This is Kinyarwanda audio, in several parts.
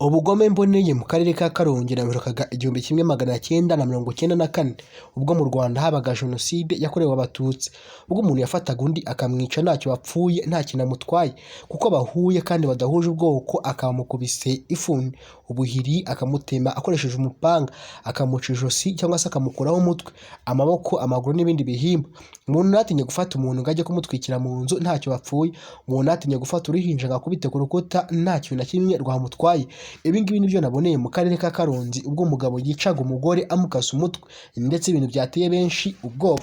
Ubugome mboneye mu karere ka Karongi nabiherukaga 1994 ubwo mu Rwanda habaga Jenoside yakorewe Abatutsi, ubwo umuntu yafataga undi akamwica ntacyo bapfuye nta kintu amutwaye kuko bahuye kandi badahuje ubwoko, akamukubise ifuni, ubuhiri, akamutema akoresheje umupanga, akamuca ijosi cyangwa se akamukuraho umutwe, amaboko, amaguru n'ibindi bihimba. Umuntu ntatinye gufata umuntu ngo ajye kumutwikira mu nzu ntacyo bapfuye, umuntu ntatinye gufata uruhinja ngo akubite ku rukuta nta kintu na kimwe rwamutwaye. Ibi ngibi nibyo naboneye mu karere ka Karongi ubwo umugabo yicaga umugore amukasa umutwe, ndetse ibintu byateye benshi ubwoba.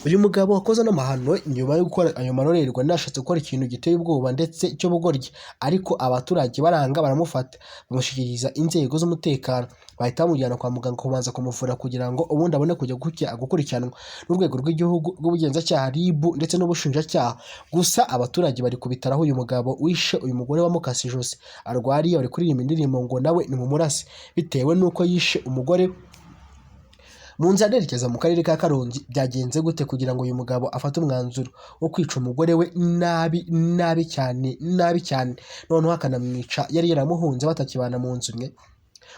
Uyu mugabo wakoze ano mahano nyuma yo gukora ayo marorerwa nashatse gukora ikintu giteye ubwoba ndetse cy'ubugoryi, ariko abaturage baranga baramufata bamushyikiriza inzego z'umutekano, bahita bamujyana kwa muganga kubanza kumuvura kugira ngo ubundi abone kujya gukurikiranwa n'urwego rw'igihugu rw'ubugenzacyaha RIB ndetse n'ubushinjacyaha. Gusa abaturage bari kubitaraho uyu mugabo wishe uyu mugore wamukase ijosi arwariye, bari kuririmba indirimbo ngo nawe ni mumurase bitewe n'uko yishe umugore. Mu nzira nerekeza mu karere ka Karongi byagenze gute kugira ngo uyu mugabo afate umwanzuro wo kwica umugore we nabi cyane noneho akanamwica yari yaramuhunze batakibana mu nzu imwe?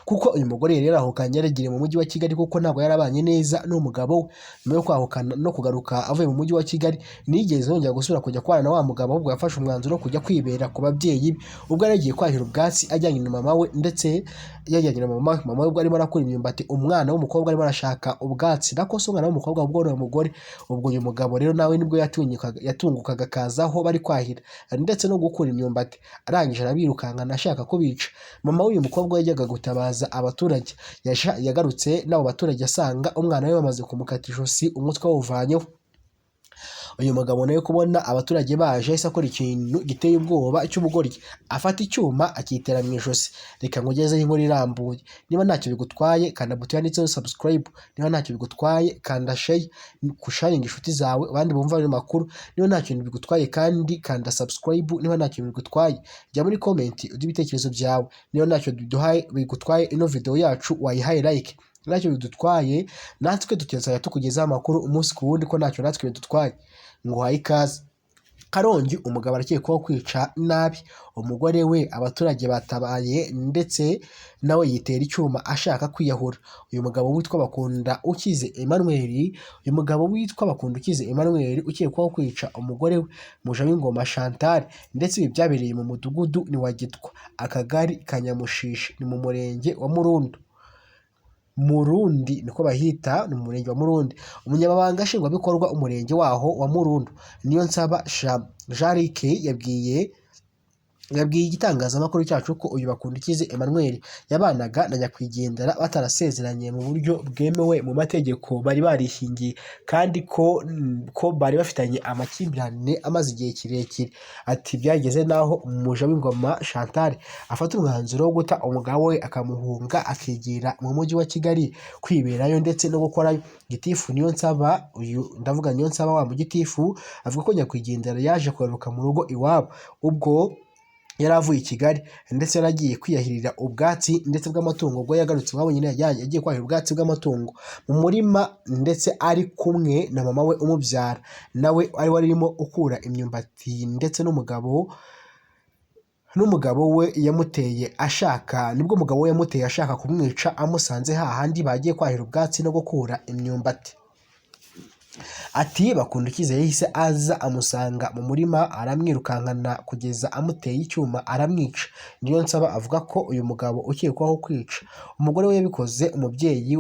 Kuko uyu mugore yari yarahukanye yaragiye mu mujyi wa Kigali kuko ntabwo yarabanye neza n'umugabo we. Nyuma yo kwahukana no kugaruka avuye mu mujyi wa Kigali nigeze yongera gusubira kujya kwana na wa mugabo, ahubwo yafashe umwanzuro wo kujya kwibera ku babyeyi be ubwo yaragiye kwahira ubwatsi ajyanye na mama we, ndetse yajyanye na mama we ubwo arimo arakura imyumbati, umwana w'umukobwa arimo arashaka ubwatsi nakose umwana w'umukobwa ubwo ari umugore. Ubwo uyu mugabo rero nawe nibwo yatungukaga akazaho bari kwahira ndetse no gukura imyumbati, arangije arabirukankana ashaka kubica. Mama w'uyu mukobwa yajyaga gutabaza abaturage, yagarutse n'abo baturage asanga umwana we bamaze kumukata ijosi umutwe wawuvanyeho. Uyu mugabo nawe kubona abaturage baje yahise akora ikintu giteye ubwoba cy'ubugoryi, afata icyuma akitera mu ijosi. Reka nkugezeho inkuru irambuye. Niba ntacyo bigutwaye kanda buto yanditseho subscribe, niba ntacyo bigutwaye kanda share kusharinga inshuti zawe abandi bumva ayo makuru, niba nta kintu bigutwaye kandi kanda subscribe, niba nta kintu bigutwaye jya muri comment uduhe ibitekerezo byawe, niba ntacyo bigutwaye ino video yacu wayihaye like, ntacyo bidutwaye natwe tukazajya tukugezaho amakuru umunsi ku wundi ko ntacyo natwe bidutwaye. Nguhaye ikaze. Karongi umugabo arakekwaho kwica nabi umugore we, abaturage batabaye ndetse nawe yitera icyuma ashaka kwiyahura. Uyu mugabo witwa Bakundukize Emmanuel ukekwaho kwica umugore we Mujawingoma Chantal, ndetse ibi byabereye mu mudugudu ni wa Gitwa, akagari ka Nyamushishi, ni mu murenge wa Murundi niko bahita, ni mu murenge wa Murundi. Umunyamabanga nshingwabikorwa umurenge waho wa Murundi Niyonsaba Jean-Luc yabwiye igitangazamakuru cyacu ko uyu Bakundukize Emmanuel yabanaga na nyakwigendera batarasezeranye mu buryo bwemewe mu mategeko, bari barishingiye kandi ko bari bafitanye amakimbirane amaze igihe kirekire. Ati byageze naho Mujawingoma Chantal afata umwanzuro wo guta umugabo we akamuhunga akigira mu mujyi wa Kigali kwiberayo ndetse no gukorayo. Gitifu Niyonsaba, uyu ndavuga Niyonsaba wa Mugitifu, avuga ko nyakwigendera yaje kugaruka mu rugo iwabo ubwo yari avuye i Kigali, ndetse yaragiye kwiyahirira ubwatsi ndetse bw'amatungo. Ubwo yagarutse iwabo nyine yagiye kwahira ubwatsi bw'amatungo mu murima, ndetse ari kumwe na mama we umubyara, nawe warimo ukura imyumbati, ndetse n'umugabo we yamuteye ashaka kumwica amusanze hahandi bagiye kwahira ubwatsi no gukura imyumbati. Ati Bakundukize yahise aza amusanga mu murima aramwirukankana kugeza amuteye icyuma aramwica. Niyonsaba avuga ko uyu mugabo ukekwaho kwica umugore we yabikoze umubyeyi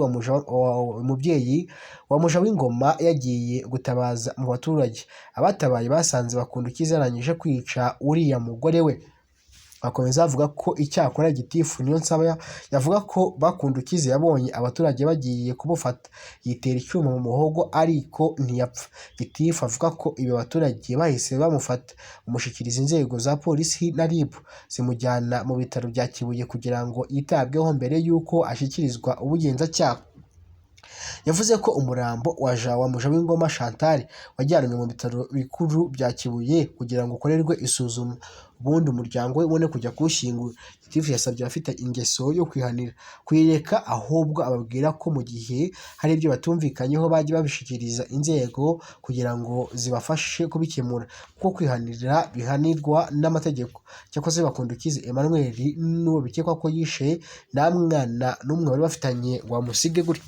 wa Mujawingoma yagiye gutabaza mu baturage. Abatabaye basanze Bakundukize yarangije kwica uriya mugore we. Akomeza avuga ko icyakora Gitifu Niyonsaba yavuga ko Bakundukize yabonye abaturage bagiye kumufata yitera icyuma mu muhogo ariko ntiyapfa. Gitifu avuga ko ibi abaturage bahise bamufata bamushyikiriza inzego za polisi na RIB, zimujyana mu bitaro bya Kibuye kugira ngo yitabweho mbere y'uko ashyikirizwa ubugenzacyaha. yavuze ko umurambo wa Mujawingoma Chantal wajyanywe mu bitaro bikuru bya Kibuye kugira ngo ukorerwe isuzuma ubundi umuryango we ubone kujya kuwushyingura. Gitifu yasabye abafite ingeso yo kuyireka ahubwo ababwira ko mu gihe hari ibyo batumvikanyeho bajya babishyikiriza inzego kugira ngo zibafashe kubikemura kuko kwihanira bihanirwa n'amategeko. Cyakoze Bakundukize Emmanuel n'uwo bikekwa ko yishe nta mwana n'umwe bari bafitanye ngo bamusige gutya.